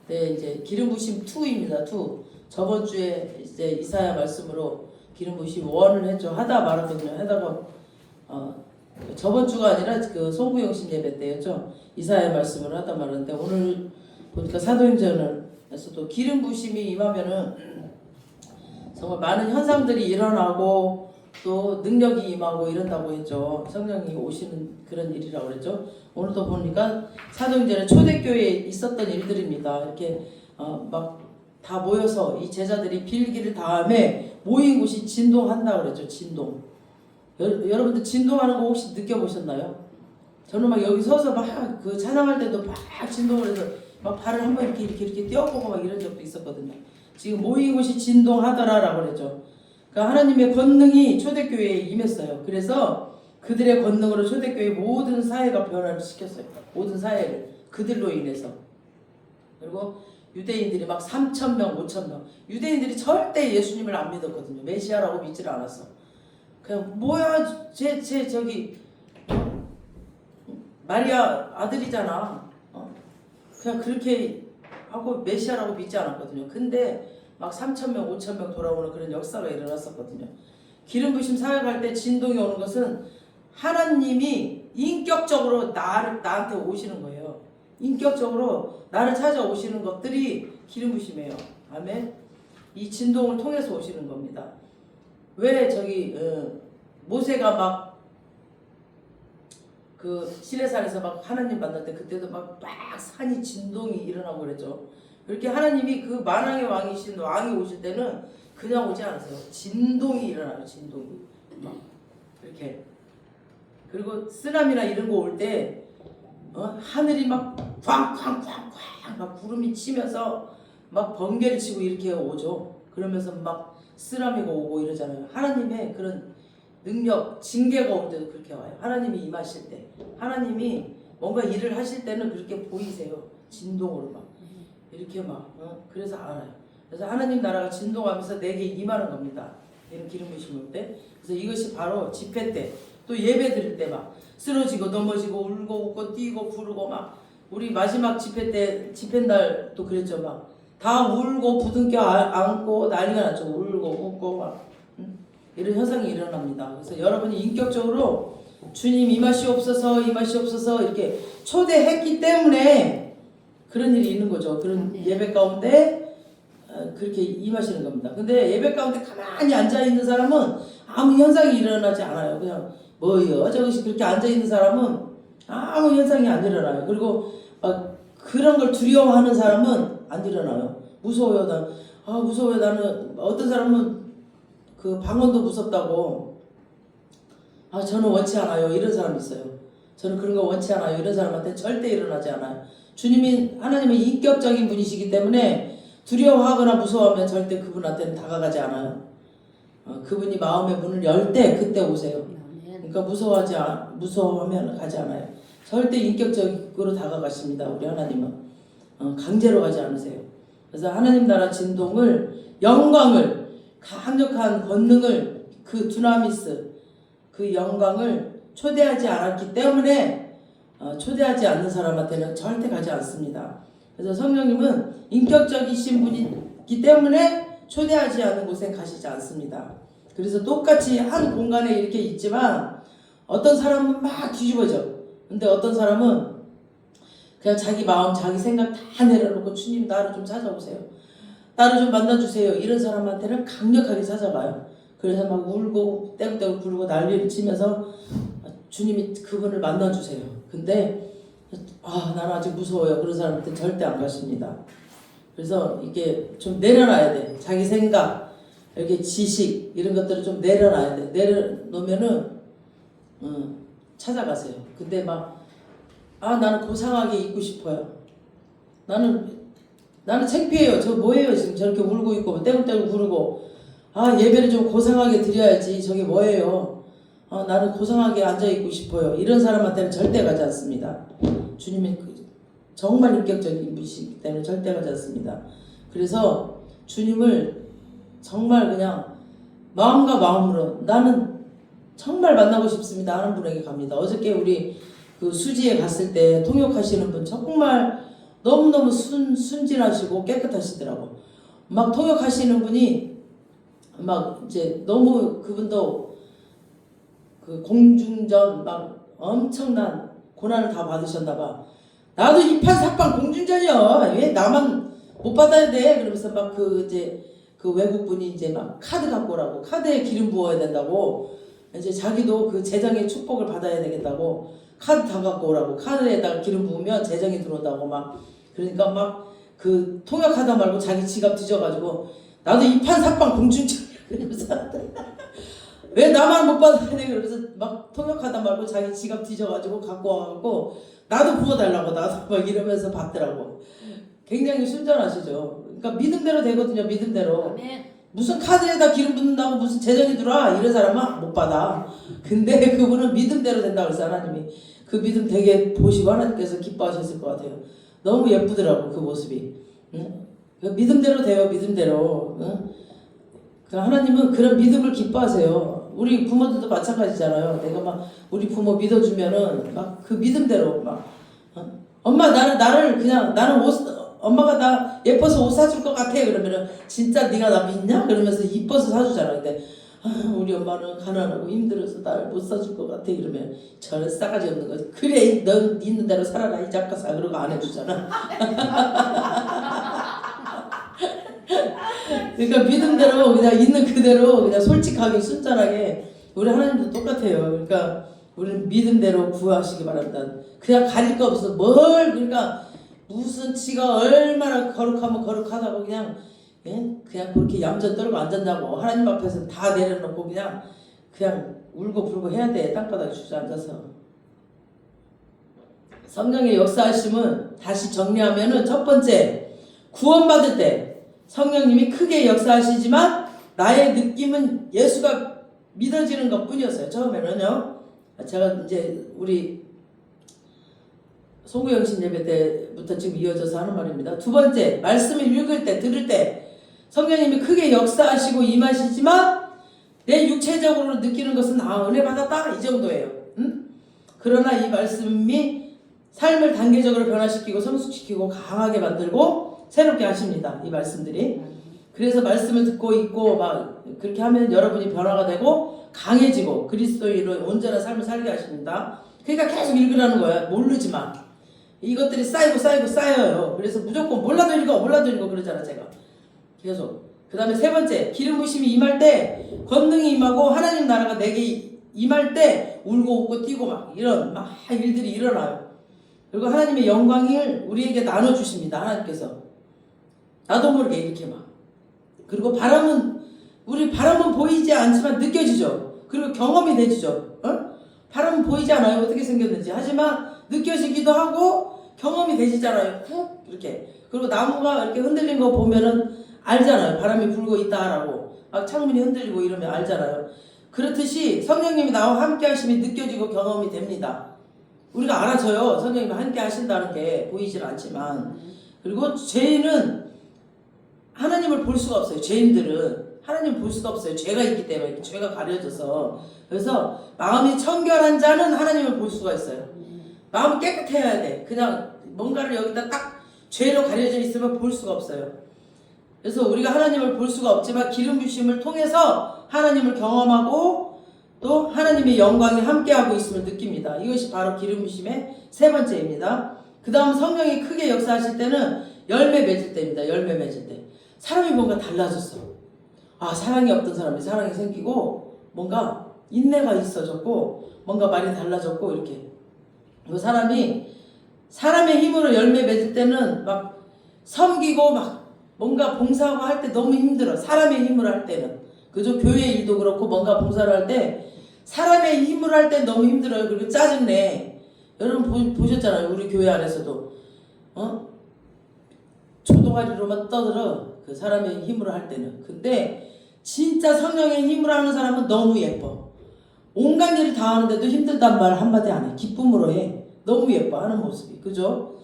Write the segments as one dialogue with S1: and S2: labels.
S1: 네, 이제 기름 부심 2입니다. 2. 저번 주에 이제 이사야 말씀으로 기름 부심 1을 했죠. 하다 말았거든요. 하다가 저번 주가 아니라 그 송구영신 예배 때였죠. 이사야 말씀을 하다 말았는데 오늘 보니까 사도행전에서도 기름 부심이 임하면은 정말 많은 현상들이 일어나고 또 능력이 임하고 이런다고 했죠. 성령이 오시는 그런 일이라고 그랬죠. 오늘도 보니까 사도행전에 초대교회에 있었던 일들입니다. 이렇게 막 다 모여서 이 제자들이 빌기를 다음에 모인 곳이 진동한다 그랬죠. 진동. 여러분들 진동하는 거 혹시 느껴보셨나요? 저는 막 여기 서서 막 그 찬양할 때도 막 진동을 해서 막 발을 한번 이렇게 띄워보고 막 이런 적도 있었거든요. 지금 모인 곳이 진동하더라라고 그랬죠. 그러니까 하나님의 권능이 초대교회에 임했어요. 그래서 그들의 권능으로 초대교회 모든 사회가 변화를 시켰어요. 모든 사회를 그들로 인해서. 그리고 유대인들이 막 3,000명, 5,000명. 유대인들이 절대 예수님을 안 믿었거든요. 메시아라고 믿지를 않았어. 그냥 뭐야 저기 마리아 아들이잖아. 그냥 그렇게 하고 메시아라고 믿지 않았거든요. 근데 막 3,000명, 5,000명 돌아오는 그런 역사가 일어났었거든요. 기름 부심 사역할 때 진동이 오는 것은 하나님이 인격적으로 나한테 오시는 거예요. 인격적으로 나를 찾아오시는 것들이 기름 부심이에요. 아멘. 이 진동을 통해서 오시는 겁니다. 왜 저기 모세가 막 그 시내산에서 막 하나님 만날 때 그때도 막 산이 진동이 일어나고 그랬죠. 그렇게 하나님이 그 만왕의 왕이신 왕이 오실 때는 그냥 오지 않으세요. 진동이 일어나요. 진동이 막 이렇게. 그리고 쓰나미나 이런 거 올 때 하늘이 막 쾅쾅쾅쾅 막 구름이 치면서 막 번개를 치고 이렇게 오죠. 그러면서 막 쓰나미가 오고 이러잖아요. 하나님의 그런 능력, 징계가 올 때도 그렇게 와요. 하나님이 임하실 때. 하나님이 뭔가 일을 하실 때는 그렇게 보이세요. 진동으로 막. 이렇게 막. 그래서 알아요. 그래서 하나님 나라가 진동하면서 내게 임하는 겁니다. 이런 기름 부심 올 때. 그래서 이것이 바로 집회 때. 또 예배 드릴 때 막 쓰러지고 넘어지고 울고 웃고 뛰고 부르고 막 우리 마지막 집회 때 집회 날 또 그랬죠. 막 다 울고 부둥켜 안고 난리가 났죠. 울고 웃고 막 이런 현상이 일어납니다. 그래서 여러분이 인격적으로 주님 임하시옵소서 임하시옵소서 이렇게 초대했기 때문에 그런 일이 있는 거죠. 그런 예배 가운데 그렇게 임하시는 겁니다. 근데 예배 가운데 가만히 앉아있는 사람은 아무 현상이 일어나지 않아요. 그냥 뭐요? 저것이 그렇게 앉아있는 사람은 아무 현상이 안 일어나요. 그리고 그런 걸 두려워하는 사람은 안 일어나요. 무서워요. 무서워요. 나는 어떤 사람은 그 방언도 무섭다고 저는 원치 않아요. 이런 사람이 있어요. 저는 그런 거 원치 않아요. 이런 사람한테 절대 일어나지 않아요. 주님이 하나님은 인격적인 분이시기 때문에 두려워하거나 무서워하면 절대 그분한테는 다가가지 않아요. 그분이 마음의 문을 열 때 그때 오세요. 그러니까 무서워하면 가지 않아요. 절대 인격적으로 다가가십니다. 우리 하나님은 강제로 가지 않으세요. 그래서 하나님 나라 진동을 영광을 강력한 권능을 그 두나미스 그 영광을 초대하지 않았기 때문에 초대하지 않는 사람한테는 절대 가지 않습니다. 그래서 성령님은 인격적이신 분이기 때문에 초대하지 않은 곳엔 가시지 않습니다. 그래서 똑같이 한 공간에 이렇게 있지만 어떤 사람은 막 뒤집어져. 근데 어떤 사람은 그냥 자기 마음 자기 생각 다 내려놓고 주님 나를 좀 찾아오세요. 나를 좀 만나주세요. 이런 사람한테는 강력하게 찾아가요. 그래서 막 울고 떼굴떼굴 굴고 난리를 치면서 주님이 그분을 만나주세요. 근데 나는 아직 무서워요. 그런 사람한테 절대 안 가십니다. 그래서 이게 좀 내려놔야 돼. 자기 생각, 이렇게 지식 이런 것들을 좀 내려놔야 돼. 내려놓으면은 찾아가세요. 근데 막 나는 고상하게 있고 싶어요. 나는 창피해요. 저 뭐예요 지금 저렇게 울고 있고 떼굴떼굴 구르고 예배를 좀 고상하게 드려야지 저게 뭐예요. 나는 고상하게 앉아있고 싶어요. 이런 사람한테는 절대 가지 않습니다. 주님이 정말 인격적인 분이시기 때문에 절대 가지 않습니다. 그래서 주님을 정말 그냥 마음과 마음으로 나는 정말 만나고 싶습니다 하는 분에게 갑니다. 어저께 우리 그 수지에 갔을 때 통역하시는 분 정말 너무너무 순진하시고 깨끗하시더라고. 막 통역하시는 분이 막 이제 너무 그분도 그 공중전 막 엄청난 고난을 다 받으셨나봐. 나도 이판사판 공중전이야. 왜 나만 못 받아야 돼? 그러면서 막 그 이제 그 외국분이 이제 막 카드 갖고 오라고, 카드에 기름 부어야 된다고, 이제 자기도 그 재정의 축복을 받아야 되겠다고 카드 다 갖고 오라고, 카드에다가 기름 부으면 재정이 들어온다고 막. 그러니까 막 그 통역하다 말고 자기 지갑 뒤져가지고 나도 이판사판 공중전이야. 그러면서 왜 나만 못 받아야 돼? 그러면서 막 통역하다 말고 자기 지갑 뒤져가지고 갖고 와갖고 나도 부어달라고, 나도 막 이러면서 받더라고. 굉장히 순전하시죠. 그러니까 믿음대로 되거든요. 믿음대로. 무슨 카드에다 기름 붓는다고 무슨 재정이 들어와, 이런 사람은 못 받아. 근데 그분은 믿음대로 된다고 그래서 하나님이 그 믿음 되게 보시고 하나님께서 기뻐하셨을 것 같아요. 너무 예쁘더라고 그 모습이. 응? 믿음대로 돼요. 믿음대로. 응? 하나님은 그런 믿음을 기뻐하세요. 우리 부모들도 마찬가지잖아요. 내가 막 우리 부모 믿어주면은 막 그 믿음대로 막 엄마 나를 그냥 나는 옷 엄마가 나 예뻐서 옷 사줄 것 같아. 그러면은 진짜 네가 나 믿냐? 그러면서 이뻐서 사주잖아. 근데 우리 엄마는 가난하고 힘들어서 나를 못 사줄 것 같아. 그러면 저는 싸가지 없는 거지. 그래 넌 있는 대로 살아라 이 작가사. 그러고 안 해주잖아. 그러니까 믿음대로 그냥 있는 그대로 그냥 솔직하게 순전하게 우리 하나님도 똑같아요. 그러니까 우리는 믿음대로 구하시기 바랍니다. 그냥 가릴 거 없어. 그러니까 무슨 지가 얼마나 거룩하면 거룩하다고 그냥 그냥 그렇게 얌전 떨고 앉았냐고. 하나님 앞에서 다 내려놓고 그냥 울고 불고 해야 돼. 땅바닥에 주저앉아서. 성령의 역사하심은 다시 정리하면은 첫 번째 구원받을 때 성령님이 크게 역사하시지만 나의 느낌은 예수가 믿어지는 것 뿐이었어요. 처음에는요. 제가 이제 우리 소구영신 예배 때부터 지금 이어져서 하는 말입니다. 두 번째, 말씀을 읽을 때, 들을 때 성령님이 크게 역사하시고 임하시지만 내 육체적으로 느끼는 것은 은혜 받았다 이 정도예요. 응? 그러나 이 말씀이 삶을 단계적으로 변화시키고 성숙시키고 강하게 만들고 새롭게 하십니다. 이 말씀들이. 그래서 말씀을 듣고 있고 막 그렇게 하면 여러분이 변화가 되고 강해지고 그리스도인으로 온전한 삶을 살게 하십니다. 그러니까 계속 읽으라는 거야. 모르지만 이것들이 쌓여요. 그래서 무조건 몰라도 읽어 그러잖아 제가. 계속. 그 다음에 세 번째, 기름 부심이 임할 때 권능이 임하고 하나님 나라가 내게 임할 때 울고 웃고 뛰고 막 이런 막 일들이 일어나요. 그리고 하나님의 영광을 우리에게 나눠주십니다. 하나님께서. 나도 모르게 이렇게 막. 그리고 우리 바람은 보이지 않지만 느껴지죠. 그리고 경험이 되지죠. 바람은 보이지 않아요. 어떻게 생겼는지. 하지만 느껴지기도 하고 경험이 되시잖아요. 훅 이렇게. 그리고 나무가 이렇게 흔들린 거 보면은 알잖아요. 바람이 불고 있다라고. 막 창문이 흔들리고 이러면 알잖아요. 그렇듯이 성령님이 나와 함께 하심이 느껴지고 경험이 됩니다. 우리가 알아서요. 성령님이 함께 하신다는 게 보이질 않지만. 그리고 죄인은 하나님을 볼 수가 없어요. 죄인들은 하나님을 볼 수가 없어요. 죄가 있기 때문에 죄가 가려져서. 그래서 마음이 청결한 자는 하나님을 볼 수가 있어요. 마음이 깨끗해야 돼. 그냥 뭔가를 여기다 딱 죄로 가려져 있으면 볼 수가 없어요. 그래서 우리가 하나님을 볼 수가 없지만 기름 부심을 통해서 하나님을 경험하고 또 하나님의 영광이 함께하고 있음을 느낍니다. 이것이 바로 기름 부심의 세 번째입니다. 그 다음 성령이 크게 역사하실 때는 열매 맺을 때입니다. 열매 맺을 때. 사람이 뭔가 달라졌어. 사랑이 없던 사람이 사랑이 생기고 뭔가 인내가 있어졌고 뭔가 말이 달라졌고 이렇게. 그 사람의 힘으로 열매 맺을 때는 막 섬기고 막 뭔가 봉사하고 할 때 너무 힘들어. 사람의 힘으로 할 때는. 그죠? 교회 일도 그렇고 뭔가 봉사를 할 때 사람의 힘으로 할 때 너무 힘들어요. 그리고 짜증내. 여러분 보셨잖아요. 우리 교회 안에서도. 조동아리로만 떠들어. 그 사람의 힘으로 할 때는. 근데 진짜 성령의 힘으로 하는 사람은 너무 예뻐. 온갖 일을 다 하는데도 힘들단 말 한마디 안 해. 기쁨으로 해. 너무 예뻐 하는 모습이. 그죠?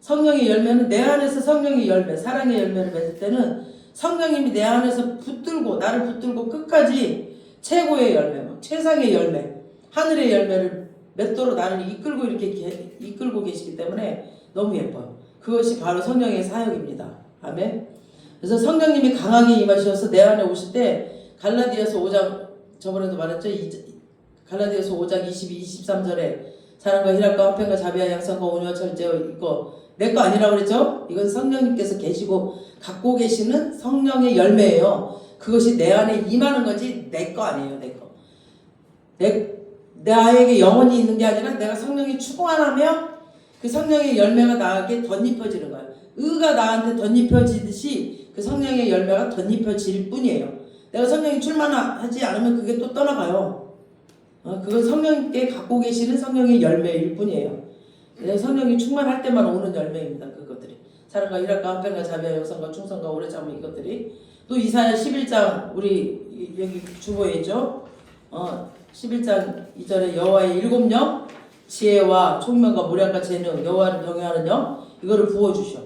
S1: 성령의 열매는 내 안에서 성령의 열매, 사랑의 열매를 맺을 때는 성령님이 내 안에서 나를 붙들고 끝까지 최고의 열매, 최상의 열매, 하늘의 열매를 맺도록 나를 이끌고 계시기 때문에 너무 예뻐요. 그것이 바로 성령의 사역입니다. 아멘. 그래서 성령님이 강하게 임하셔서 내 안에 오실 때 갈라디아서 5장 저번에도 말했죠. 갈라디아서 5장 22, 23절에 사랑과 희락과 화평과 자비와 양선과 온유와 절제와 이거 내 거 아니라고 그랬죠? 이건 성령님께서 계시고 갖고 계시는 성령의 열매예요. 그것이 내 안에 임하는 거지 내 거 아니에요. 내 거. 나에게 영원히 있는 게 아니라 내가 성령이 충만하면 그 성령의 열매가 나에게 덧입혀지는 거예요. 의가 나한테 덧입혀지듯이 그 성령의 열매가 덧입혀질 뿐이에요. 내가 성령이 충만하지 않으면 그게 또 떠나가요. 그건 성령께 갖고 계시는 성령의 열매일 뿐이에요. 성령이 충만할 때만 오는 열매입니다. 그것들이 사랑과 희락과 화평과 자비와 영성과 충성과 오래 참음 이것들이 또 이사야 11장 우리 여기 주보에 있죠. 11장 2절에 여호와의 7영 지혜와 총명과 모략과 재능 여호와를 경외하는 영 이거를 부어주셔.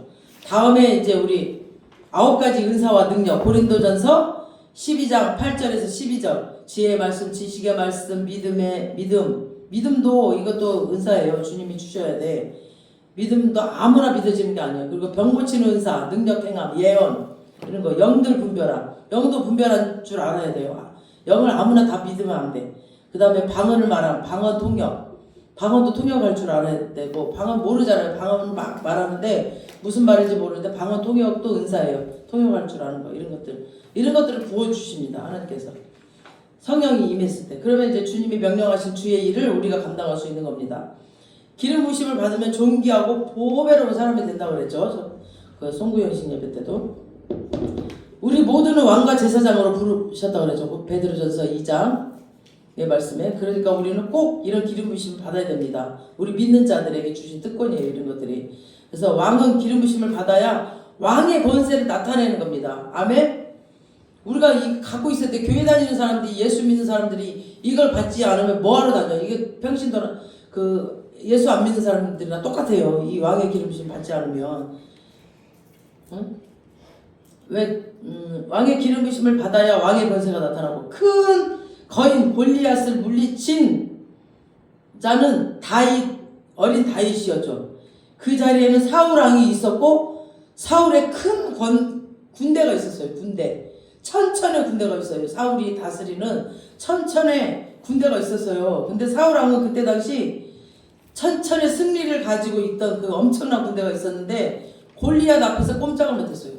S1: 다음에 이제 우리 9가지 은사와 능력 고린도전서 12장 8절에서 12절 지혜의 말씀 지식의 말씀 믿음도 이것도 은사예요. 주님이 주셔야 돼. 믿음도 아무나 믿어지는 게 아니에요. 그리고 병 고치는 은사 능력 행함 예언 이런 거 영들 분별함 영도 분별한 줄 알아야 돼요. 영을 아무나 다 믿으면 안 돼. 그 다음에 방언을 말함 방언 통역 방언도 통역할 줄 알아야 되고 방언 모르잖아요. 방언 막 말하는데 무슨 말인지 모르는데 방언 통역도 은사예요. 통역할 줄 아는 거 이런 것들을 부어주십니다. 하나님께서 성령이 임했을 때 그러면 이제 주님이 명령하신 주의 일을 우리가 감당할 수 있는 겁니다. 기름 부으심을 받으면 존귀하고 보배로운 사람이 된다고 그랬죠. 그 송구영신 예배 때도 우리 모두는 왕과 제사장으로 부르셨다고 그랬죠. 베드로전서 2장의 말씀에 그러니까 우리는 꼭 이런 기름 부으심을 받아야 됩니다. 우리 믿는 자들에게 주신 특권이에요. 이런 것들이. 그래서 왕은 기름 부으심을 받아야 왕의 권세를 나타내는 겁니다. 아멘. 우리가 갖고 있을 때 교회 다니는 사람들이 예수 믿는 사람들이 이걸 받지 않으면 뭐하러 다녀? 이게 평신도는 그 예수 안 믿는 사람들이랑 똑같아요. 이 왕의 기름 부으심 받지 않으면 응? 왜 왕의 기름 부으심을 받아야 왕의 권세가 나타나고 큰 거인 골리앗을 물리친 자는 어린 다윗이었죠. 그 자리에는 사울 왕이 있었고 사울의 큰 군대가 있었어요. 천천의 군대가 있어요. 사울이 다스리는 천천의 군대가 있었어요. 근데 사울 왕은 그때 당시 천천의 승리를 가지고 있던 그 엄청난 군대가 있었는데 골리앗 앞에서 꼼짝을 못했어요.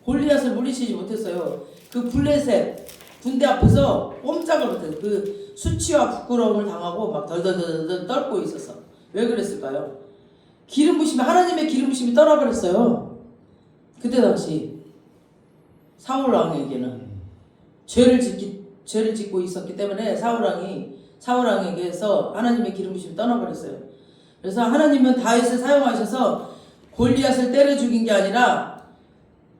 S1: 골리앗을 물리치지 못했어요. 그 블레셋 군대 앞에서 꼼짝을 못했어요. 그 수치와 부끄러움을 당하고 막 덜덜덜 떨고 있었어. 왜 그랬을까요? 하나님의 기름 부으심이 떠나버렸어요. 그때 당시 사울 왕에게는 죄를 짓고 있었기 때문에 사울 왕에게서 하나님의 기름 부으심이 떠나버렸어요. 그래서 하나님은 다윗을 사용하셔서 골리앗을 때려 죽인 게 아니라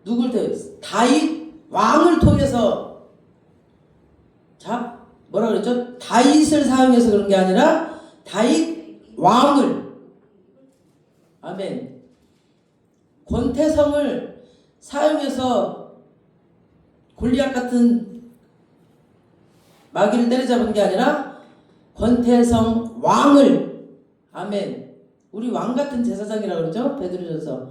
S1: 누굴 통해서 다윗 왕을 통해서 뭐라 그랬죠? 다윗을 사용해서 그런 게 아니라 다윗 왕을 아멘. 권태성을 사용해서 골리앗 같은 마귀를 때려잡은 게 아니라 권태성 왕을 아멘. 우리 왕 같은 제사장이라고 그러죠. 베드로전서.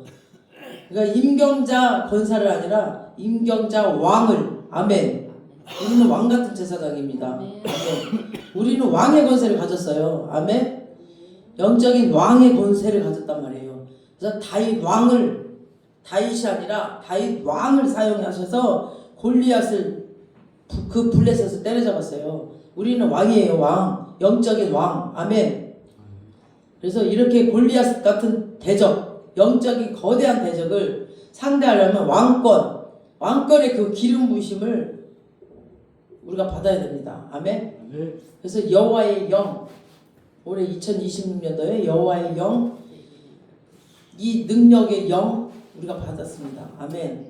S1: 그러니까 임경자 권사를 아니라 임경자 왕을 아멘. 우리는 왕 같은 제사장입니다. 아멘. 우리는 왕의 권세를 가졌어요. 아멘. 영적인 왕의 권세를 가졌단 말이에요. 그래서 다윗이 아니라 다윗 왕을 사용하셔서 골리앗을 그 블레셋을 때려잡았어요. 우리는 왕이에요. 왕. 영적인 왕. 아멘. 그래서 이렇게 골리앗 같은 대적, 영적인 거대한 대적을 상대하려면 왕권의 그 기름 부으심을 우리가 받아야 됩니다. 아멘. 그래서 여호와의 영, 올해 2026년도에 여호와의 영, 이 능력의 영 우리가 받았습니다. 아멘.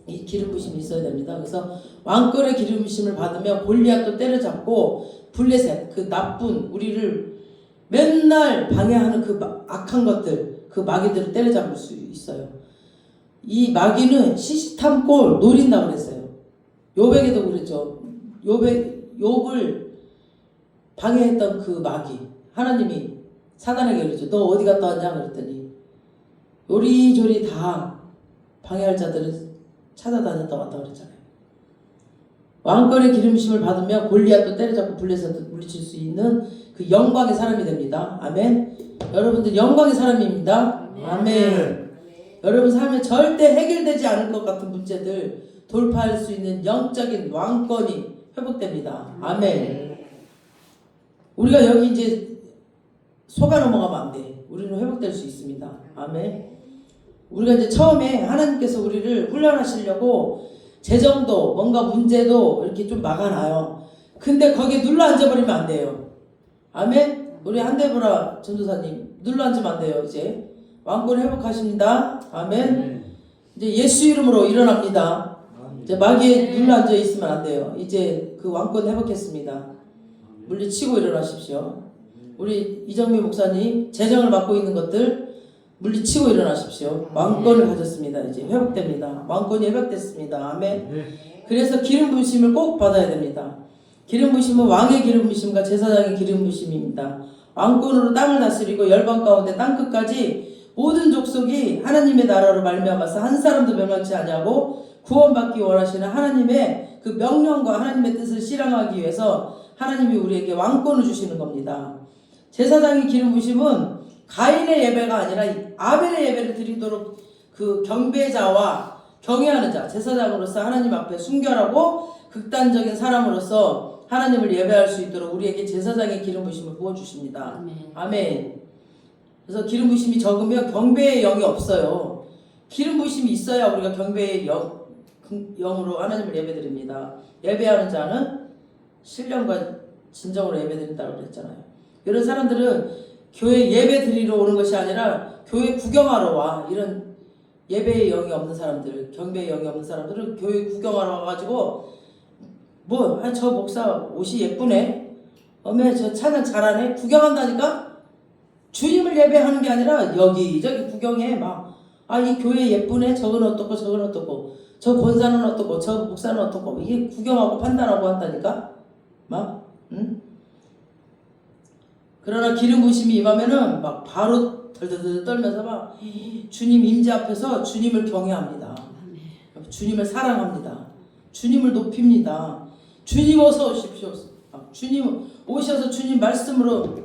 S1: 이 기름 부으심이 있어야 됩니다. 그래서 왕권의 기름 부으심을 받으면 골리앗도 때려잡고 블레셋 그 나쁜 우리를 맨날 방해하는 그 악한 것들 그 마귀들을 때려잡을 수 있어요. 이 마귀는 시시탐골 노린다고 그랬어요. 욥에게도 그랬죠. 욥을 방해했던 그 마귀 하나님이 사단에게 그랬죠. 너 어디 갔다 왔냐 그랬더니 요리조리 다 방해할 자들을 찾아다녔다 왔다 그랬잖아요. 왕권의 기름부심을 받으면 골리앗도 때려잡고 블레셋도 물리칠 수 있는 그 영광의 사람이 됩니다. 아멘. 여러분들 영광의 사람입니다. 아멘. 여러분 삶에 절대 해결되지 않을 것 같은 문제들 돌파할 수 있는 영적인 왕권이 회복됩니다. 아멘. 우리가 여기 이제 속아 넘어가면 안 돼. 우리는 회복될 수 있습니다. 아멘. 우리가 이제 처음에 하나님께서 우리를 훈련하시려고 재정도 뭔가 문제도 이렇게 좀 막아놔요. 근데 거기에 눌러 앉아버리면 안 돼요. 아멘. 우리 한대보라 전도사님 눌러 앉으면 안 돼요. 이제 왕권 회복하십니다. 아멘. 이제 예수 이름으로 일어납니다. 이제 마귀에 눌러 앉아 있으면 안 돼요. 이제 그 왕권 회복했습니다. 물리치고 일어나십시오. 우리 이정미 목사님 재정을 맡고 있는 것들 물리치고 일어나십시오. 왕권을 가졌습니다. 이제 회복됩니다. 왕권이 회복됐습니다. 아멘. 그래서 기름 부으심을 꼭 받아야 됩니다. 기름 부으심은 왕의 기름 부으심과 제사장의 기름 부으심입니다. 왕권으로 땅을 다스리고 열방 가운데 땅끝까지 모든 족속이 하나님의 나라로 말미암아서 한 사람도 멸망치 아니하고 구원받기 원하시는 하나님의 그 명령과 하나님의 뜻을 실행하기 위해서 하나님이 우리에게 왕권을 주시는 겁니다. 제사장의 기름 부으심은 가인의 예배가 아니라 아벨의 예배를 드리도록 그 경배자와 경외하는 자, 제사장으로서 하나님 앞에 순결하고 극단적인 사람으로서 하나님을 예배할 수 있도록 우리에게 제사장의 기름 부으심을 부어주십니다. 아멘. 아멘. 그래서 기름 부으심이 적으면 경배의 영이 없어요. 기름 부으심이 있어야 우리가 경배의 영으로 하나님을 예배드립니다. 예배하는 자는 신령과 진정으로 예배드린다고 그랬잖아요. 이런 사람들은 교회 예배 드리러 오는 것이 아니라 교회 구경하러 와. 이런 예배의 영이 없는 사람들, 경배의 영이 없는 사람들은 교회 구경하러 와가지고 저 목사 옷이 예쁘네, 어메 저 찬양 잘하네, 구경한다니까. 주님을 예배하는 게 아니라 여기저기 구경해. 막 이 교회 예쁘네, 저건 어떻고 저건 어떻고, 저 권사는 어떻고 저 목사는 어떻고, 이게 구경하고 판단하고 한다니까. 막 그러나 기름 부으심이 임하면은 막 바로 덜덜덜 떨면서 막 주님 임재 앞에서 주님을 경외합니다. 주님을 사랑합니다. 주님을 높입니다. 주님 어서 오십시오. 주님 오셔서 주님 말씀으로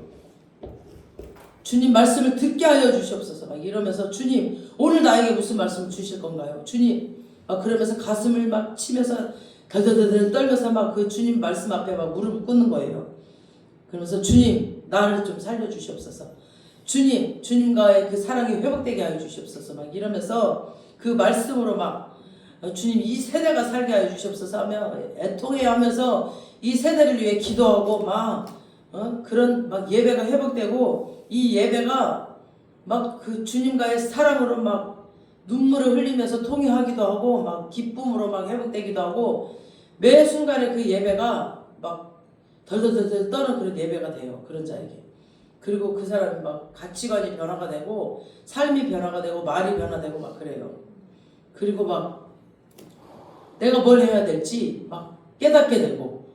S1: 주님 말씀을 듣게 하여 주시옵소서. 막 이러면서 주님 오늘 나에게 무슨 말씀을 주실 건가요? 주님 그러면서 가슴을 막 치면서 덜덜덜 떨면서 막 그 주님 말씀 앞에 막 무릎을 꿇는 거예요. 그러면서 주님 나를 좀 살려주시옵소서. 주님과의 그 사랑이 회복되게 하여 주시옵소서. 막 이러면서 그 말씀으로 막 주님 이 세대가 살게 하여 주시옵소서 하며 애통해 하면서 이 세대를 위해 기도하고 그런 막 예배가 회복되고, 이 예배가 막 그 주님과의 사랑으로 막 눈물을 흘리면서 통회하기도 하고 막 기쁨으로 막 회복되기도 하고, 매 순간에 그 예배가 막 덜덜덜 떠는 그런 예배가 돼요. 그런 자에게. 그리고 그 사람이 막 가치관이 변화가 되고 삶이 변화가 되고 말이 변화되고 막 그래요. 그리고 막 내가 뭘 해야 될지 막 깨닫게 되고,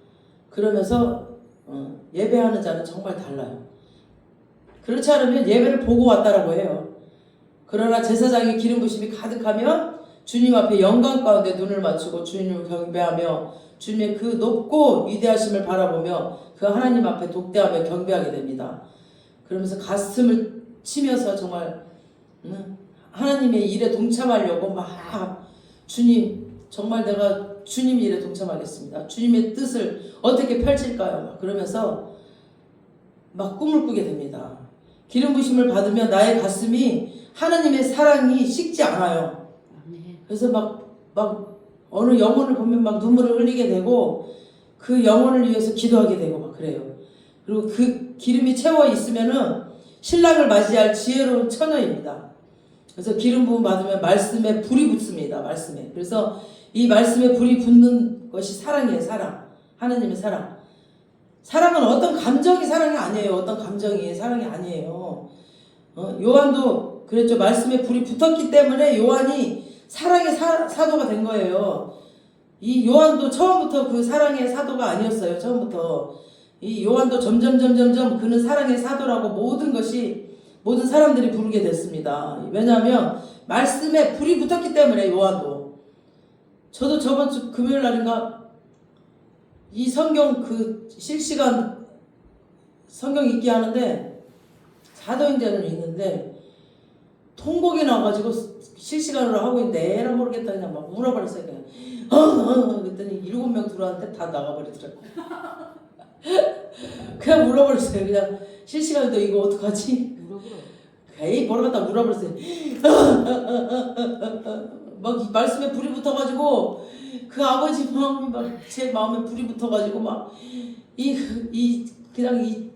S1: 그러면서 예배하는 자는 정말 달라요. 그렇지 않으면 예배를 보고 왔다라고 해요. 그러나 제사장의 기름 부심이 가득하면 주님 앞에 영광 가운데 눈을 맞추고 주님을 경배하며 주님의 그 높고 위대하심을 바라보며 그 하나님 앞에 독대하며 경배하게 됩니다. 그러면서 가슴을 치면서 정말 하나님의 일에 동참하려고 막 주님 정말 내가 주님 일에 동참하겠습니다. 주님의 뜻을 어떻게 펼칠까요? 막 그러면서 막 꿈을 꾸게 됩니다. 기름 부심을 받으면 나의 가슴이 하나님의 사랑이 식지 않아요. 그래서 막 어느 영혼을 보면 막 눈물을 흘리게 되고 그 영혼을 위해서 기도하게 되고 막 그래요. 그리고 그 기름이 채워 있으면은 신랑을 맞이할 지혜로운 처녀입니다. 그래서 기름 부음 받으면 말씀에 불이 붙습니다. 말씀에. 그래서 이 말씀에 불이 붙는 것이 사랑이에요. 사랑. 하나님의 사랑. 사랑은 어떤 감정이 사랑이 아니에요. 어떤 감정이 사랑이 아니에요. 요한도 그랬죠. 말씀에 불이 붙었기 때문에 요한이 사랑의 사도가 된 거예요. 이 요한도 처음부터 그 사랑의 사도가 아니었어요. 처음부터. 이 요한도 점점 그는 사랑의 사도라고 모든 사람들이 부르게 됐습니다. 왜냐하면 말씀에 불이 붙었기 때문에 요한도. 저도 저번 주 금요일 날인가 이 성경 그 실시간 성경 읽기 하는데 사도행전을 읽는데 통곡이 나와가지고 실시간으로 하고 있는데 에라 모르겠다 그냥 막 울어버렸어요. 그냥 그랬더니 7명 들어왔는데 다 나가버리더라고. 그냥 울어버렸어요. 그냥 실시간에도 이거 어떡하지? 에이 모르겠다 울어버렸어요. 막 이 말씀에 불이 붙어가지고 그 아버지 마음이 막 제 마음에 불이 붙어가지고 막 그냥 이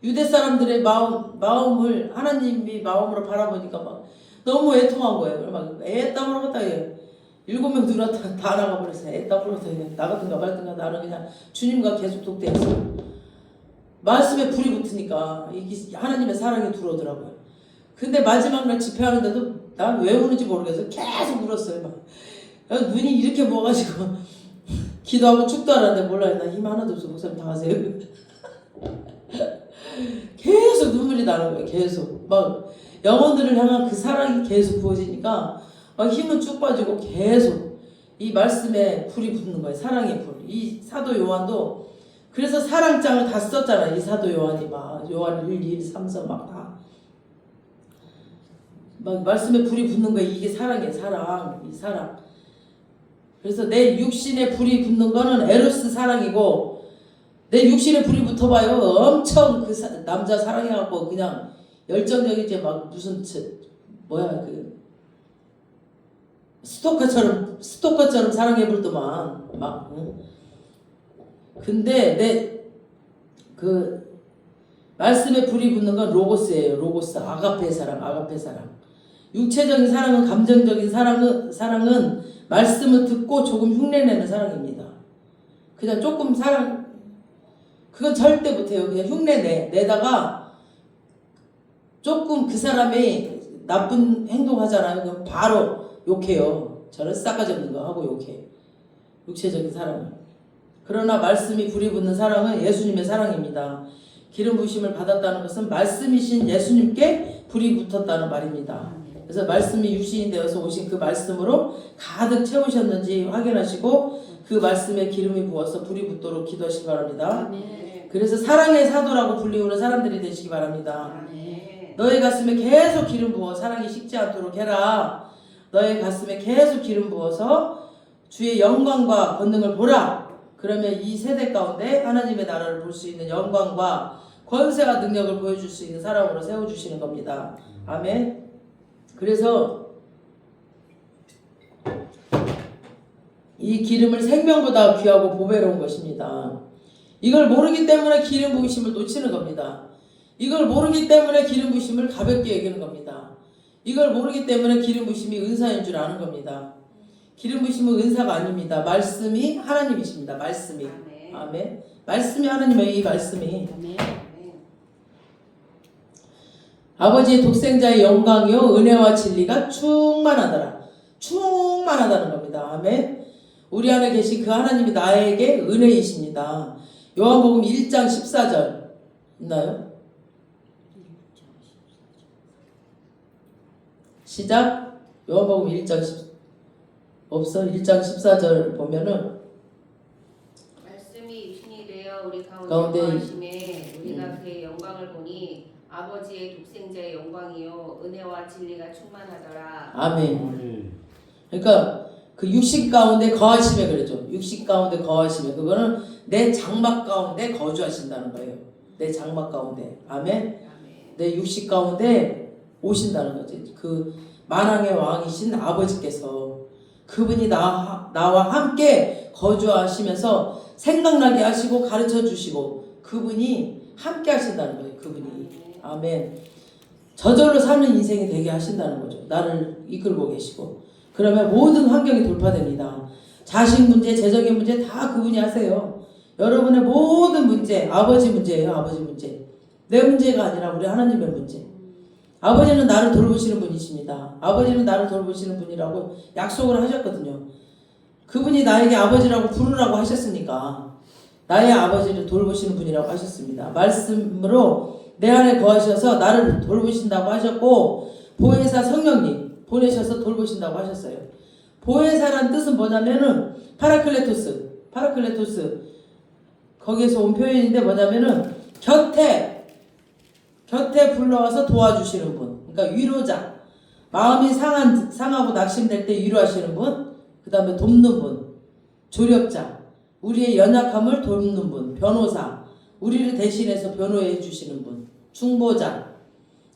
S1: 유대 사람들의 마음을 하나님이 마음으로 바라보니까 막 너무 애통한 거예요. 막 애따 모르겠다. 7명 들어왔다 다 나가버렸어요. 애따 모르겠다. 나가든가 말든가 나는 그냥 주님과 계속 독대했어요. 말씀에 불이 붙으니까 이게 하나님의 사랑이 들어오더라고요. 근데 마지막 날 집회하는데도 난 왜 우는지 모르겠어요. 계속 울었어요. 막 눈이 이렇게 부어가지고 기도하고 축도 하는데 몰라요. 나 힘 하나도 없어. 목사님 다 하세요. 계속 눈물이 나는 거예요. 계속 막 영혼들을 향한 그 사랑이 계속 부어지니까 막 힘은 쭉 빠지고 계속 이 말씀에 불이 붙는 거예요. 사랑의 불. 이 사도 요한도 그래서 사랑장을 다 썼잖아요. 이 사도 요한이 막 요한 1, 2, 3, 4 막 다 막 말씀에 불이 붙는 거예요. 이게 사랑이에요. 사랑. 이 사랑. 그래서 내 육신에 불이 붙는 거는 에로스 사랑이고 내 육신에 불이 붙어봐요. 엄청 그 남자 사랑해갖고 그냥 열정적이지 막 무슨 뭐야 그 스토커처럼 사랑해불더만 막. 응? 근데 내 그 말씀에 불이 붙는 건 로고스예요. 로고스 아가페 사랑. 육체적인 사랑은 감정적인 사랑은 말씀을 듣고 조금 흉내내는 사랑입니다. 그냥 조금 사랑 그건 절대 못해요. 그냥 흉내내다가 조금 그 사람이 나쁜 행동하잖아요. 그럼 바로 욕해요. 저는 싸가지 없는 거 하고 욕해. 육체적인 사랑은. 그러나 말씀이 불이 붙는 사랑은 예수님의 사랑입니다. 기름 부으심을 받았다는 것은 말씀이신 예수님께 불이 붙었다는 말입니다. 그래서 말씀이 육신이 되어서 오신 그 말씀으로 가득 채우셨는지 확인하시고 그 말씀에 기름이 부어서 불이 붙도록 기도하시기 바랍니다. 그래서 사랑의 사도라고 불리우는 사람들이 되시기 바랍니다. 너의 가슴에 계속 기름 부어 사랑이 식지 않도록 해라. 너의 가슴에 계속 기름 부어서 주의 영광과 권능을 보라. 그러면 이 세대 가운데 하나님의 나라를 볼 수 있는 영광과 권세와 능력을 보여줄 수 있는 사람으로 세워주시는 겁니다. 아멘. 그래서 이 기름을 생명보다 귀하고 보배로운 것입니다. 이걸 모르기 때문에 기름 부으심을 놓치는 겁니다. 이걸 모르기 때문에 기름 부으심을 가볍게 여기는 겁니다. 이걸 모르기 때문에 기름 부으심이 은사인 줄 아는 겁니다. 기름 부으심은 은사가 아닙니다. 말씀이 하나님이십니다. 말씀이. 아멘. 말씀이 하나님의 이 말씀이. 아버지의 독생자의 영광이요 은혜와 진리가 충만하다는 겁니다. 아멘. 우리 안에 계신 그 하나님이 나에게 은혜이십니다. 요한복음 1장 14절 있나요? 시작. 요한복음 1장 1장 14절 보면은
S2: 말씀이 육신이 되어 우리 가운데 거하심에 우리가 그의 영광을 보니 아버지의 독생자의 영광이요 은혜와 진리가 충만하더라.
S1: 아멘. 그러니까 그 육신 가운데 거하심에 그러죠. 육신 가운데 거하심에 그거는 내 장막 가운데 거주하신다는 거예요. 내 장막 가운데. 아멘. 내 육신 가운데 오신다는 거지. 그 만왕의 왕이신 아버지께서 그분이 나와 함께 거주하시면서 생각나게 하시고 가르쳐 주시고 그분이 함께 하신다는 거예요. 그분이. 아멘. 저절로 사는 인생이 되게 하신다는 거죠. 나를 이끌고 계시고. 그러면 모든 환경이 돌파됩니다. 자식 문제, 재정의 문제 다 그분이 하세요. 여러분의 모든 문제, 아버지 문제예요. 아버지 문제. 내 문제가 아니라 우리 하나님의 문제. 아버지는 나를 돌보시는 분이십니다. 아버지는 나를 돌보시는 분이라고 약속을 하셨거든요. 그분이 나에게 아버지라고 부르라고 하셨으니까 나의 아버지를 돌보시는 분이라고 하셨습니다. 말씀으로 내 안에 거하셔서 나를 돌보신다고 하셨고 보혜사 성령님 보내셔서 돌보신다고 하셨어요. 보혜사란 뜻은 뭐냐면은 파라클레토스 거기에서 온 표현인데 뭐냐면은 곁에 불러와서 도와주시는 분. 그러니까 위로자. 마음이 상하고 낙심될 때 위로하시는 분. 그 다음에 돕는 분. 조력자. 우리의 연약함을 돕는 분. 변호사. 우리를 대신해서 변호해 주시는 분. 중보자.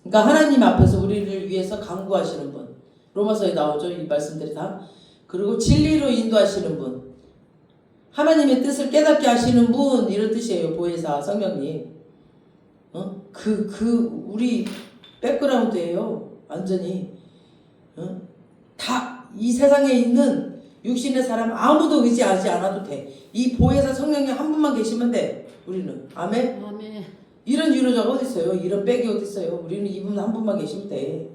S1: 그러니까 하나님 앞에서 우리를 위해서 간구하시는 분. 로마서에 나오죠. 이 말씀들이 다. 그리고 진리로 인도하시는 분. 하나님의 뜻을 깨닫게 하시는 분. 이런 뜻이에요. 보혜사 성령님. 우리 백그라운드예요. 완전히. 다 이 세상에 있는 육신의 사람 아무도 의지하지 않아도 돼. 이 보혜사 성령님 한 분만 계시면 돼. 우리는. 아멘.
S3: 아멘.
S1: 이런 위로자가 어디 있어요? 이런 백이 어디 있어요? 우리는 이분 한 분만 계시면 돼.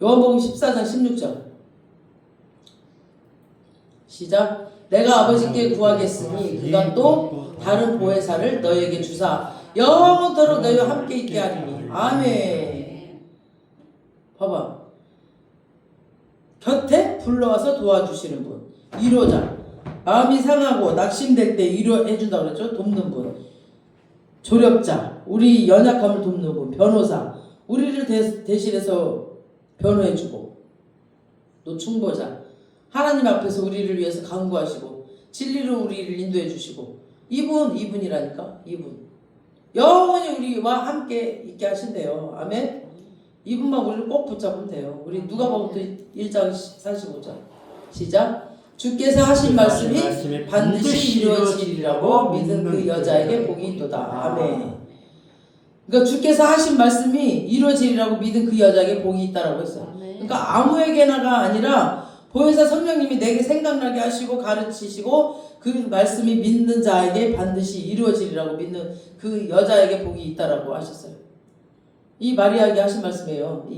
S1: 요한복음 14장 16절. 시작. 내가 아버지께 구하겠으니 그가 또 다른 보혜사를 너에게 주사 영원토록 너희와 함께 있게 하리니. 아멘. 봐봐. 곁에 불러와서 도와주시는 분. 위로자. 마음이 상하고 낙심될 때 위로해준다고 그랬죠. 돕는 분. 조력자. 우리 연약함을 돕는 분. 변호사. 우리를 대신해서 변호해주고. 또 중보자. 하나님 앞에서 우리를 위해서 간구하시고 진리로 우리를 인도해주시고. 이분이라니까. 이분. 영원히 우리와 함께 있게 하신대요. 아멘. 이분만 우리를 꼭 붙잡으면 돼요. 우리 누가복음 1장 45절. 시작. 주께서 하신 말씀이 반드시 이루어지리라고 믿은 그 여자에게 복이 있도다. 아멘. 그러니까 주께서 하신 말씀이 이루어지리라고 믿은 그 여자에게 복이 있다라고 했어요. 그러니까 아무에게나가 아니라 보혜사 성령님이 내게 생각나게 하시고 가르치시고 그 말씀이 믿는 자에게 반드시 이루어지리라고 믿는 그 여자에게 복이 있다라고 하셨어요. 이 마리아에게 하신 말씀이에요.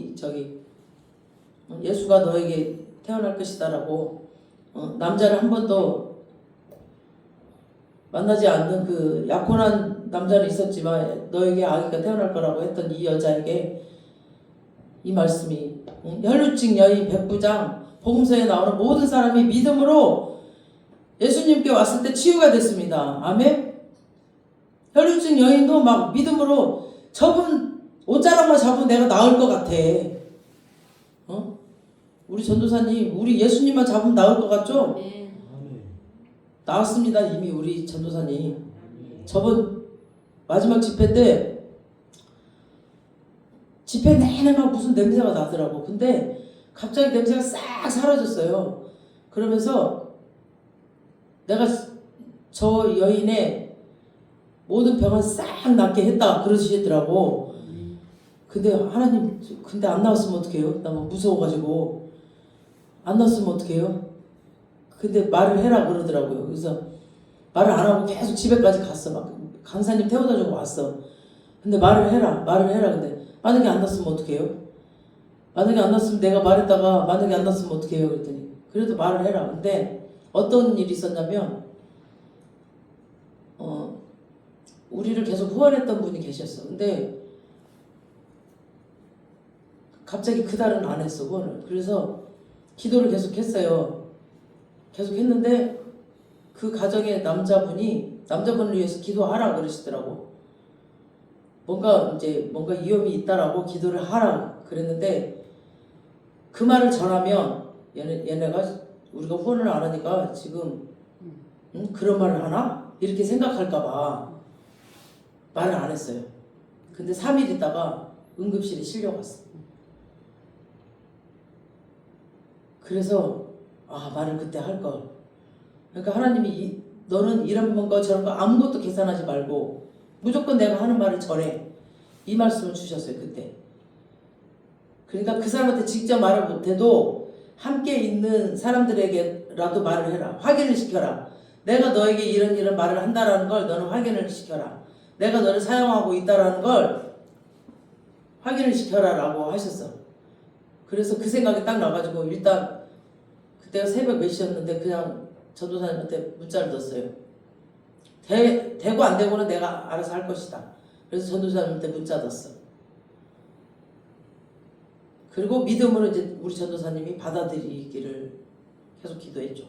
S1: 예수가 너에게 태어날 것이다라고. 남자를 한 번도 만나지 않는 그 약혼한 남자는 있었지만 너에게 아기가 태어날 거라고 했던 이 여자에게 이 말씀이. 혈루증 여인 백부장 복음서에 나오는 모든 사람이 믿음으로 예수님께 왔을 때 치유가 됐습니다. 아멘. 혈루증 여인도 막 믿음으로 저분 옷자락만 잡으면 내가 나을 것 같아. 우리 전도사님, 우리 예수님만 잡으면 나을 것 같죠?
S3: 네.
S1: 나왔습니다. 이미 우리 전도사님. 저번 마지막 집회 때 집회 내내 막 무슨 냄새가 나더라고. 근데 갑자기 냄새가 싹 사라졌어요. 그러면서 내가 저 여인의 모든 병을 싹 낫게 했다 그러시더라고. 근데 하나님, 근데 안 나왔으면 어떡해요? 나 막 무서워가지고 안 나왔으면 어떡해요? 근데 말을 해라 그러더라고요. 그래서 말을 안 하고 계속 집에까지 갔어. 막 강사님 태워다 주고 왔어. 근데 말을 해라. 근데 만약에 안 났으면 어떡해요? 만약에 안 났으면 내가 말했다가 만약에 안 났으면 어떡해요? 그랬더니 그래도 말을 해라. 근데 어떤 일이 있었냐면 우리를 계속 후원했던 분이 계셨어. 근데 갑자기 그달은 안 했어, 후원을. 그래서 기도를 계속 했어요. 계속 했는데 그 가정의 남자분을 위해서 기도하라 그러시더라고. 뭔가 위험이 있다라고 기도를 하라 그랬는데 그 말을 전하면 얘네가 우리가 후원을 안 하니까 지금 그런 말을 하나? 이렇게 생각할까봐 말을 안 했어요. 근데 3일 있다가 응급실에 실려갔어. 그래서 말을 그때 할걸. 그러니까 하나님이 너는 이런 거 저런 거 아무것도 계산하지 말고 무조건 내가 하는 말을 전해. 이 말씀을 주셨어요. 그때. 그러니까 그 사람한테 직접 말을 못해도 함께 있는 사람들에게라도 말을 해라. 확인을 시켜라. 내가 너에게 이런 말을 한다라는 걸 너는 확인을 시켜라. 내가 너를 사용하고 있다라는 걸 확인을 시켜라라고 하셨어. 그래서 그 생각이 딱 나가지고 일단 그때가 새벽 몇 시였는데 그냥 전도사님한테 문자를 넣었어요. 되고 안 되고는 내가 알아서 할 것이다. 그래서 전도사님한테 문자 넣었어. 그리고 믿음으로 이제 우리 전도사님이 받아들이기를 계속 기도했죠.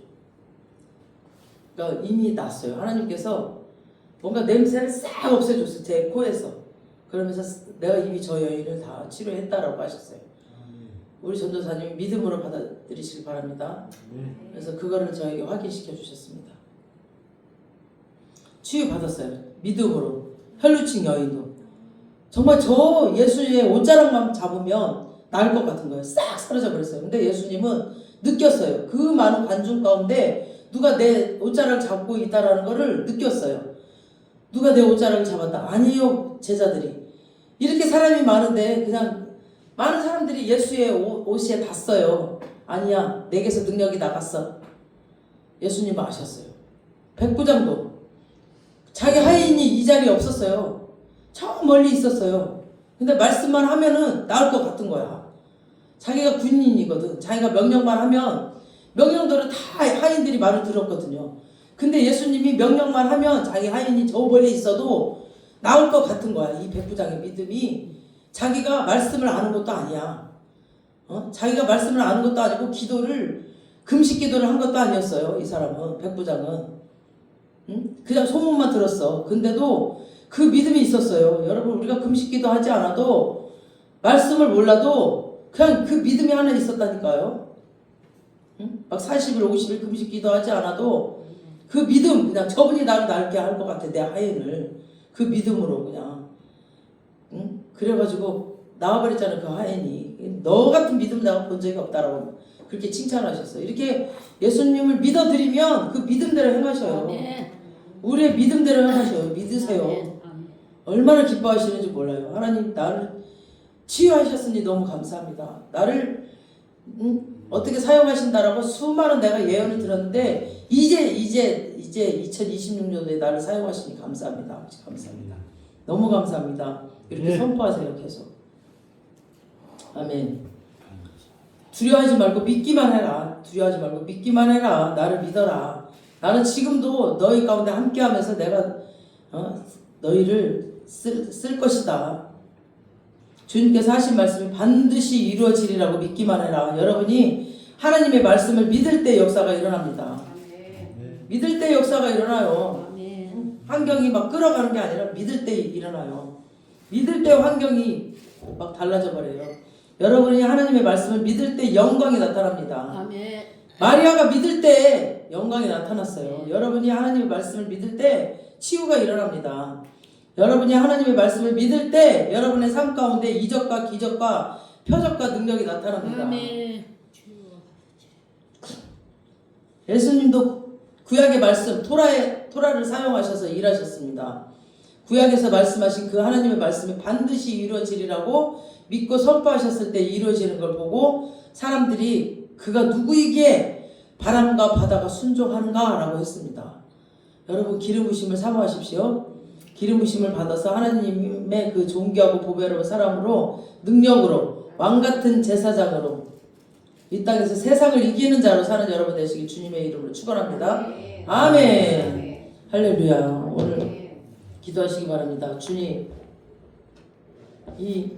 S1: 그러니까 이미 났어요. 하나님께서 뭔가 냄새를 싹 없애줬어요. 제 코에서. 그러면서 내가 이미 저 여인을 다 치료했다라고 하셨어요. 우리 전도사님이 믿음으로 받아들이시길 바랍니다. 그래서 그거를 저에게 확인시켜 주셨습니다. 치유받았어요. 믿음으로. 혈루증 여인도. 정말 저 예수님의 옷자락만 잡으면 나을 것 같은 거예요. 싹 사라져 버렸어요. 근데 예수님은 느꼈어요. 그 많은 관중 가운데 누가 내 옷자락을 잡고 있다라는 거를 느꼈어요. 누가 내 옷자락을 잡았다. 아니요, 제자들이. 이렇게 사람이 많은데 그냥 많은 사람들이 예수의 옷에 닿았어요. 아니야, 내게서 능력이 나갔어. 예수님은 아셨어요. 백부장도 자기 하인이 이 자리에 없었어요. 저 멀리 있었어요. 근데 말씀만 하면은 나을 것 같은 거야. 자기가 군인이거든. 자기가 명령만 하면 명령대로 다 하인들이 말을 들었거든요. 근데 예수님이 명령만 하면 자기 하인이 저 멀리 있어도 나올 것 같은 거야. 이 백부장의 믿음이 자기가 말씀을 아는 것도 아니야. 자기가 말씀을 아는 것도 아니고 금식 기도를 한 것도 아니었어요. 이 사람은, 백부장은. 그냥 소문만 들었어. 근데도 그 믿음이 있었어요. 여러분, 우리가 금식 기도 하지 않아도 말씀을 몰라도 그냥 그 믿음이 하나 있었다니까요. 막 40일, 50일 금식 기도하지 않아도 그 믿음, 그냥 저분이 나를 낫게 할 것 같아. 내 하인을. 그 믿음으로 그냥. 그래가지고 나와버렸잖아요. 그 하인이. 너 같은 믿음 내가 본 적이 없다라고 그렇게 칭찬하셨어요. 이렇게 예수님을 믿어드리면 그 믿음대로 행하셔요.
S3: 아멘.
S1: 우리의 믿음대로 행하셔요. 믿으세요.
S3: 아멘.
S1: 얼마나 기뻐하시는지 몰라요. 하나님 나를 치유하셨으니 너무 감사합니다. 나를 어떻게 사용하신다라고 수많은 내가 예언을 들었는데 이제 2026년도에 나를 사용하시니 감사합니다. 감사합니다. 너무 감사합니다. 이렇게
S4: 네.
S1: 선포하세요. 계속. 아멘. 두려워하지 말고 믿기만 해라. 두려워하지 말고 믿기만 해라. 나를 믿어라. 나는 지금도 너희 가운데 함께하면서 내가 너희를 쓸 것이다. 주님께서 하신 말씀이 반드시 이루어지리라고 믿기만 해라. 여러분이 하나님의 말씀을 믿을 때 역사가 일어납니다. 믿을 때 역사가 일어나요.
S3: 아멘.
S1: 환경이 막 끌어가는 게 아니라 믿을 때 일어나요. 믿을 때 환경이 막 달라져 버려요. 여러분이 하나님의 말씀을 믿을 때 영광이 나타납니다.
S3: 아멘.
S1: 마리아가 믿을 때 영광이 나타났어요. 여러분이 하나님의 말씀을 믿을 때 치유가 일어납니다. 여러분이 하나님의 말씀을 믿을 때 여러분의 삶 가운데 이적과 기적과 표적과 능력이 나타납니다.
S3: 아멘.
S1: 예수님도 구약의 말씀 토라를 사용하셔서 일하셨습니다. 구약에서 말씀하신 그 하나님의 말씀이 반드시 이루어지리라고 믿고 선포하셨을 때 이루어지는 걸 보고 사람들이 그가 누구이기에 바람과 바다가 순종하는가라고 했습니다. 여러분 기름 부심을 사모하십시오. 기름 부심을 받아서 하나님의 그 존귀하고 보배로운 사람으로 능력으로 왕같은 제사장으로 이 땅에서 세상을 이기는 자로 사는 여러분 되시길 주님의 이름으로 축원합니다. 아멘. 할렐루야. 오늘 기도하시기 바랍니다. 주님, 이